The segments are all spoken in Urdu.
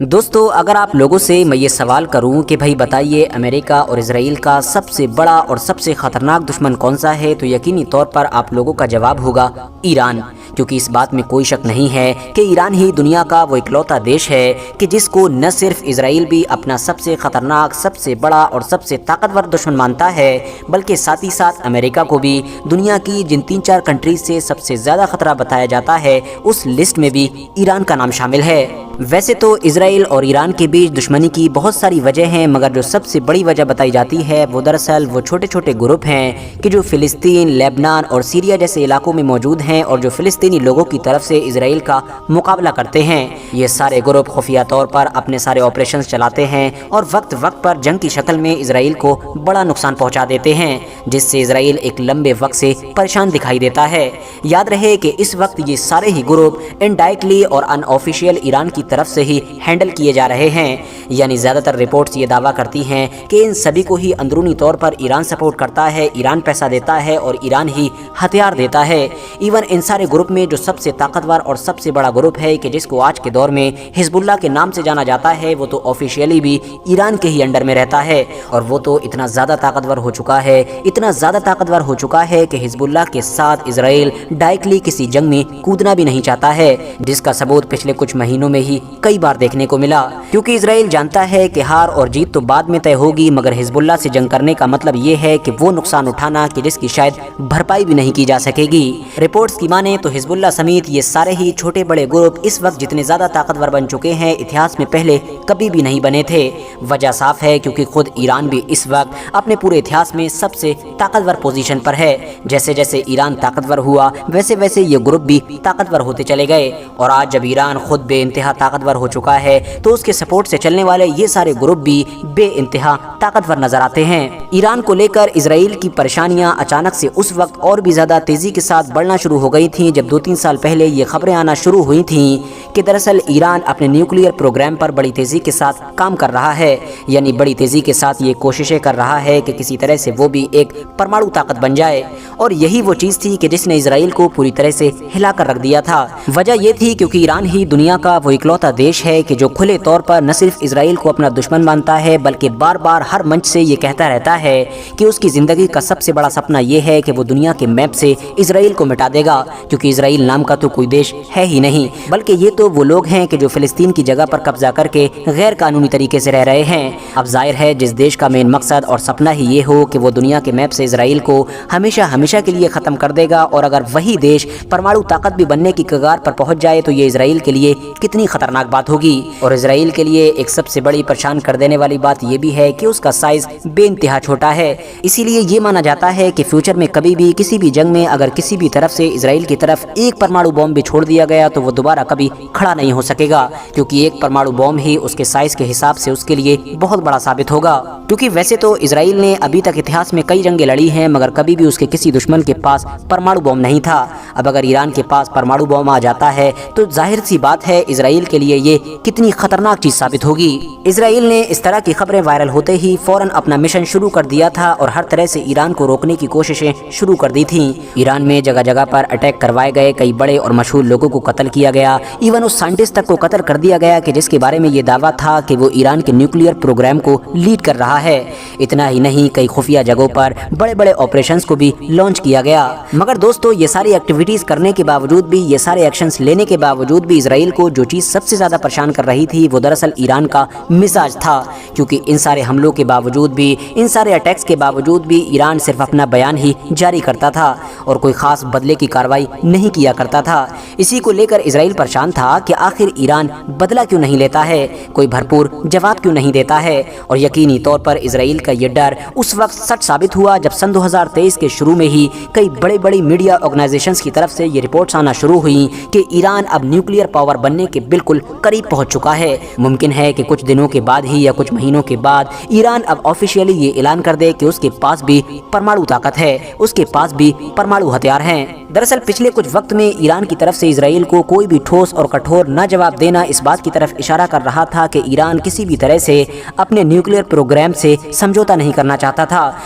دوستو، اگر آپ لوگوں سے میں یہ سوال کروں کہ بھائی بتائیے امریکہ اور اسرائیل کا سب سے بڑا اور سب سے خطرناک دشمن کون سا ہے، تو یقینی طور پر آپ لوگوں کا جواب ہوگا ایران، کیونکہ اس بات میں کوئی شک نہیں ہے کہ ایران ہی دنیا کا وہ اکلوتا دیش ہے کہ جس کو نہ صرف اسرائیل بھی اپنا سب سے خطرناک، سب سے بڑا اور سب سے طاقتور دشمن مانتا ہے، بلکہ ساتھ ہی ساتھ امریکہ کو بھی دنیا کی جن 3-4 کنٹریز سے سب سے زیادہ خطرہ بتایا جاتا ہے اس لسٹ میں بھی ایران کا نام شامل ہے۔ ویسے تو اسرائیل اور ایران کے بیچ دشمنی کی بہت ساری وجہ ہیں، مگر جو سب سے بڑی وجہ بتائی جاتی ہے وہ دراصل وہ چھوٹے چھوٹے گروپ ہیں کہ جو فلسطین، لیبنان اور سیریا جیسے علاقوں میں موجود ہیں اور جو فلسطینی لوگوں کی طرف سے اسرائیل کا مقابلہ کرتے ہیں۔ یہ سارے گروپ خفیہ طور پر اپنے سارے آپریشنز چلاتے ہیں اور وقت وقت پر جنگ کی شکل میں اسرائیل کو بڑا نقصان پہنچا دیتے ہیں، جس سے اسرائیل ایک لمبے وقت سے پریشان دکھائی دیتا ہے۔ یاد رہے کہ اس وقت یہ سارے ہی گروپ انڈائریکٹلی اور ان آفیشیل ایران کی طرف سے ہی ہینڈل کیے جا رہے ہیں، یعنی زیادہ تر رپورٹس یہ دعویٰ کرتی ہیں کہ ان سبھی کو ہی اندرونی طور پر ایران سپورٹ کرتا ہے، ایران پیسہ دیتا ہے اور ایران ہی ہتھیار دیتا ہے۔ ایون ان سارے گروپ میں جو سب سے طاقتور اور سب سے بڑا گروپ ہے کہ جس کو آج کے دور میں حزب اللہ کے نام سے جانا جاتا ہے، وہ تو آفیشیلی بھی ایران کے ہی انڈر میں رہتا ہے، اور وہ تو اتنا زیادہ طاقتور ہو چکا ہے، اتنا زیادہ طاقتور ہو چکا ہے کہ حزب اللہ کے ساتھ اسرائیل ڈائریکٹلی کسی جنگ میں کودنا بھی نہیں چاہتا ہے، جس کا ثبوت پچھلے کچھ مہینوں میں ہی کئی بار دیکھنے کو ملا، کیونکہ اسرائیل جانتا ہے کہ ہار اور جیت تو بعد میں طے ہوگی، مگر حزب اللہ سے جنگ کرنے کا مطلب یہ ہے کہ وہ نقصان اٹھانا کہ جس کی شاید بھرپائی بھی نہیں کی جا سکے گی۔ رپورٹس کی مانیں تو حزب اللہ سمیت یہ سارے ہی چھوٹے بڑے گروپ اس وقت جتنے زیادہ طاقتور بن چکے ہیں اتہاس میں پہلے کبھی بھی نہیں بنے تھے۔ وجہ صاف ہے، کیونکہ خود ایران بھی اس وقت اپنے پورے اتہاس میں سب سے طاقتور پوزیشن پر ہے۔ جیسے جیسے ایران طاقتور ہوا ویسے ویسے یہ گروپ بھی طاقتور ہوتے چلے گئے، اور آج جب ایران خود بے انتہا طاقتور ہو چکا ہے تو اس کے سپورٹ سے چلنے والے یہ سارے گروپ بھی بے انتہا طاقتور نظر آتے ہیں۔ ایران کو لے کر اسرائیل کی پریشانیاں اچانک سے اس وقت اور بھی زیادہ تیزی کے ساتھ بڑھنا شروع ہو گئی تھیں جب 2-3 سال پہلے یہ خبریں آنا شروع ہوئی تھیں کہ دراصل ایران اپنے نیوکلیئر پروگرام پر بڑی تیزی کے ساتھ کام کر رہا ہے، یعنی بڑی تیزی کے ساتھ یہ کوششیں کر رہا ہے کہ کسی طرح سے وہ بھی ایک پرمانو طاقت بن جائے، اور یہی وہ چیز تھی کہ جس نے اسرائیل کو پوری طرح سے ہلا کر رکھ دیا تھا۔ وجہ یہ تھی کیونکہ ایران ہی دنیا کا وہ اکلوتا دیش ہے کہ جو کھلے طور پر نہ صرف اسرائیل کو اپنا دشمن مانتا ہے بلکہ بار بار ہر منچ سے یہ کہتا رہتا ہے کہ اس کی زندگی کا سب سے بڑا سپنا یہ ہے کہ وہ دنیا کے میپ سے اسرائیل کو مٹا دے گا، کیونکہ اسرائیل نام کا تو کوئی دیش ہے ہی نہیں، بلکہ یہ تو وہ لوگ ہیں کہ جو فلسطین کی جگہ پر قبضہ کر کے غیر قانونی طریقے سے رہ رہے ہیں۔ اب ظاہر ہے جس دیش کا مین مقصد اور سپنا ہی یہ ہو کہ وہ دنیا کے میپ سے اسرائیل کو ہمیشہ ہمیشہ کے لیے ختم کر دے گا، اور اگر وہی دیش پرمانو طاقت بھی بننے کی کگار پر پہنچ جائے تو یہ اسرائیل کے لیے کتنی خطرناک بات ہوگی۔ اور اسرائیل کے لیے ایک سب سے بڑی پریشان کر دینے والی بات یہ بھی ہے کہ اس کا سائز بے انتہا چھوٹا ہے، اسی لیے یہ مانا جاتا ہے کہ فیوچر میں کبھی بھی کسی بھی جنگ میں اگر کسی بھی طرف سے اسرائیل کی طرف ایک پرمانو بم بھی چھوڑ دیا گیا تو وہ دوبارہ کبھی کھڑا نہیں ہو سکے گا، کیونکہ ایک پرمانو بم ہی اس کے سائز کے حساب سے اس کے لیے بہت بڑا ثابت ہوگا۔ کیونکہ ویسے تو اسرائیل نے ابھی تک اتہاس میں کئی جنگیں لڑی ہیں، مگر کبھی بھی اس کے کسی دشمن کے پاس پرمانو بم نہیں تھا۔ اب اگر ایران کے پاس پرمانو بم آ جاتا ہے تو ظاہر سی بات ہے اسرائیل کے لیے یہ کتنی خطرناک چیز ثابت ہوگی۔ اسرائیل نے اس طرح کی خبریں وائرل ہوتے ہی فوراً اپنا مشن شروع کر دیا تھا اور ہر طرح سے ایران کو روکنے کی کوششیں شروع کر دی تھیں۔ ایران میں جگہ جگہ پر اٹیک کروائے گئے، کئی بڑے اور مشہور لوگوں کو قتل کیا گیا، ایون اس سائنٹسٹ تک کو قتل کر دیا گیا کہ جس کے بارے میں یہ دعویٰ تھا کہ وہ ایران کے نیوکلیئر پروگرام کو لیڈ کر رہا ہے۔ اتنا ہی نہیں، کئی خفیہ جگہوں پر بڑے بڑے آپریشنز کو بھی لانچ کیا گیا، مگر دوستو یہ ساری ایکٹیویٹیز کرنے کے باوجود بھی، یہ سارے ایکشنز لینے کے باوجود بھی اسرائیل کو جو چیز سب سے زیادہ پریشان کر رہی تھی وہ دراصل ایران کا مزاج تھا، کیونکہ ان سارے حملوں کے باوجود بھی، ان سارے اٹیکس کے باوجود بھی ایران صرف اپنا بیان ہی جاری کرتا تھا اور کوئی خاص بدلے کی کارروائی نہیں کیا کرتا تھا۔ اسی کو لے کر اسرائیل پریشان تھا کہ آخر ایران بدلہ کیوں نہیں لیتا ہے، کوئی بھرپور جواب کیوں نہیں دیتا ہے، اور یقینی طور پر اسرائیل کا یہ ڈر اس وقت سچ ثابت ہوا جب سن 2023 کے شروع میں ہی کئی بڑی میڈیا آرگنائزیشنز کی طرف سے یہ رپورٹس آنا شروع ہوئیں کہ ایران اب نیوکلیئر پاور بننے کے بالکل قریب پہنچ چکا ہے۔ ممکن ہے کہ کچھ دنوں کے بعد ہی یا کچھ مہینوں کے بعد ایران اب آفیشیلی یہ اعلان کر دے کہ اس کے پاس بھی پرمانو طاقت ہے، اس کے پاس بھی پرمانو ہتھیار ہیں۔ دراصل پچھلے کچھ وقت میں ایران کی طرف سے اسرائیل کو کوئی بھی ٹھوس اور کٹھور نہ جواب دینا اس بات کی طرف اشارہ کر رہا تھا کہ ایران کسی بھی طرح سے اپنے نیوکلیئر پروگرام سے سمجھوتا نہیں کرنا چاہتا تھا۔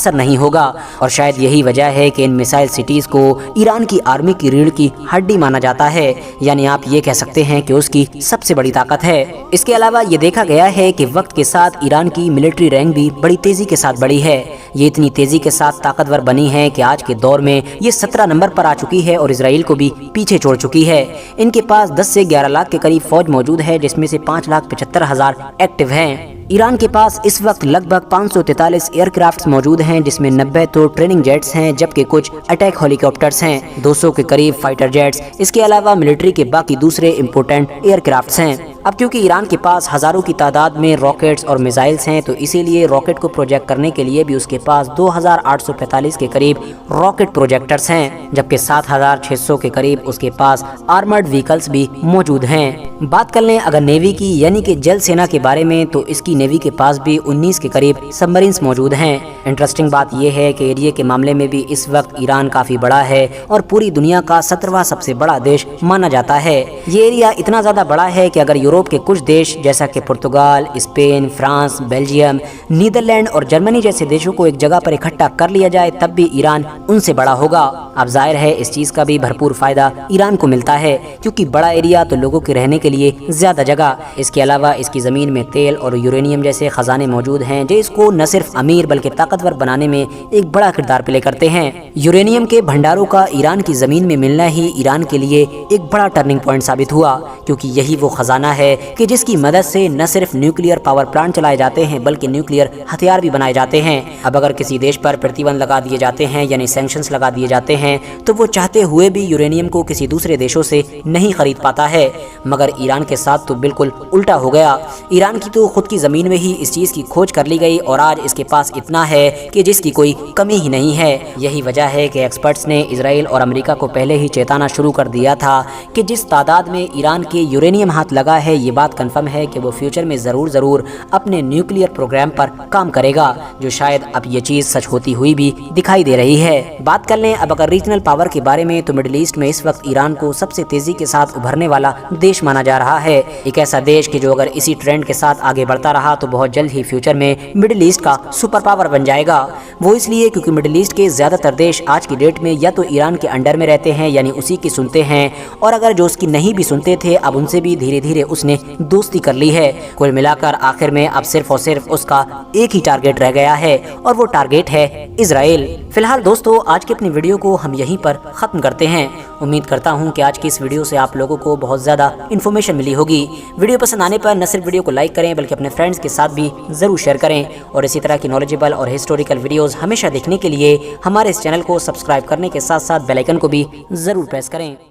اثر نہیں ہوگا، اور شاید یہی وجہ ہے کہ ان میسائل سٹیز کو ایران کی آرمی کی ریڑھ کی ہڈی مانا جاتا ہے، یعنی آپ یہ کہہ سکتے ہیں کہ اس کی سب سے بڑی طاقت ہے۔ اس کے علاوہ یہ دیکھا گیا ہے کہ وقت کے ساتھ ایران کی ملٹری رینک بھی بڑی تیزی کے ساتھ بڑھی ہے، یہ اتنی تیزی کے ساتھ طاقتور بنی ہے کہ آج کے دور میں یہ 17 نمبر پر آ چکی ہے اور اسرائیل کو بھی پیچھے چھوڑ چکی ہے۔ ان کے پاس 10 سے 11 لاکھ کے قریب فوج موجود ہے، جس میں سے 5,75,000 ایکٹیو ہیں۔ ایران کے پاس اس وقت لگ بھگ 543 ایئر کرافٹس موجود ہیں، جس میں 90 تو ٹریننگ جیٹس ہیں، جبکہ کچھ اٹیک ہیلی کاپٹرز ہیں، 200 کے قریب فائٹر جیٹس، اس کے علاوہ ملٹری کے باقی دوسرے امپورٹنٹ ایئر کرافٹس ہیں۔ اب کیونکہ ایران کے پاس ہزاروں کی تعداد میں راکٹس اور میزائلز ہیں، تو اسی لیے راکٹ کو پروجیکٹ کرنے کے لیے بھی اس کے پاس 2,845 کے قریب راکٹ پروجیکٹرز ہیں، جبکہ 7,600 کے قریب اس کے پاس آرمرڈ وہیکلز بھی موجود ہیں۔ بات کر لیں اگر نیوی کی یعنی کہ جل سینا کے بارے میں، تو اس کی نیوی کے پاس بھی 19 کے قریب سبمرینز موجود ہیں۔ انٹرسٹنگ بات یہ ہے کہ ایریا کے معاملے میں بھی اس وقت ایران کافی بڑا ہے اور پوری دنیا کا 17واں سب سے بڑا دیش مانا جاتا ہے۔ یہ ایریا اتنا زیادہ بڑا ہے کہ اگر یورپ کے کچھ دیش جیسا کہ Portugal, Spain, France, Belgium, Netherland اور جرمنی جیسے دیشوں کو ایک جگہ پر اکٹھا کر لیا جائے تب بھی ایران ان سے بڑا ہوگا۔ اب ظاہر ہے اس چیز کا بھی بھرپور فائدہ ایران کو ملتا ہے، کیونکہ بڑا ایریا تو لوگوں کے رہنے کے لیے زیادہ جگہ، اس کے علاوہ اس کی زمین میں تیل اور یورینیم جیسے خزانے موجود ہیں جو اس کو نہ صرف امیر بلکہ طاقتور بنانے میں ایک بڑا کردار پلے کرتے ہیں۔ یورینیم کے بھنڈاروں کا ایران کی زمین میں ملنا ہی ایران کے لیے ایک بڑا ٹرننگ پوائنٹ ثابت ہوا، کیونکہ یہی وہ خزانہ ہے کہ جس کی مدد سے نہ صرف نیوکلیئر پاور پلانٹ چلائے جاتے ہیں بلکہ نیوکلیئر ہتھیار بھی بنائے جاتے ہیں۔ اب اگر کسی دیش پر پرتیبند لگا دیے جاتے ہیں یعنی سینکشنز لگا دیے جاتے ہیں تو وہ چاہتے ہوئے بھی یورینیم کو کسی دوسرے دیشوں سے نہیں خرید پاتا ہے، مگر ایران کے ساتھ تو بالکل الٹا ہو گیا۔ ایران کی تو خود کی زمین میں ہی اس چیز کی کھوج کر لی گئی اور آج اس کے پاس اتنا ہے کہ جس کی کوئی کمی ہی نہیں ہے۔ یہی وجہ ہے کہ ایکسپرٹس نے اسرائیل اور امریکہ کو پہلے ہی چیتانا شروع کر دیا تھا کہ جس تعداد میں ایران کے یورینیم ہاتھ لگا ہے، یہ بات کنفرم ہے کہ وہ فیوچر میں ضرور اپنے نیوکلیئر پروگرام پر کام کرے گا، جو شاید اب یہ چیز سچ ہوتی ہوئی بھی دکھائی دے رہی ہے۔ بات کر لیں اب اگر ریجنل پاور کے بارے میں، تو مڈل ایسٹ میں اس وقت ایران کو سب سے تیزی کے ساتھ ابھرنے والا دیش مانا جا رہا ہے، ایک ایسا دیش کہ جو اگر اسی ٹرینڈ کے ساتھ آگے بڑھتا رہا تو بہت جلد ہی فیوچر میں مڈل ایسٹ کا سپر پاور بن جائے گا۔ وہ اس لیے کیونکہ مڈل ایسٹ کے زیادہ تر دیش آج کی ڈیٹ میں یا تو ایران کے انڈر میں رہتے ہیں یعنی اسی کی سنتے ہیں، اور اگر جو اس کی نہیں بھی سنتے تھے اب ان سے بھی دھیرے دھیرے اس نے دوستی کر لی ہے۔ کل ملا کر آخر میں اب صرف اور صرف اس کا ایک ہی ٹارگیٹ رہ گیا ہے اور وہ ٹارگیٹ ہے اسرائیل۔ فی الحال دوستو آج کی اپنی ویڈیو کو ہم یہیں پر ختم کرتے ہیں۔ امید کرتا ہوں کہ آج کی اس ویڈیو سے آپ لوگوں کو بہت زیادہ انفارمیشن ملی ہوگی۔ ویڈیو پسند آنے پر نہ صرف ویڈیو کو لائک کریں بلکہ اپنے فرینڈز کے ساتھ بھی ضرور شیئر کریں، اور اسی طرح کی نالجیبل اور ہسٹوریکل ویڈیوز ہمیشہ دیکھنے کے لیے ہمارے اس چینل کو سبسکرائب کرنے کے ساتھ ساتھ بیل آئیکن کو بھی ضرور پریس کریں۔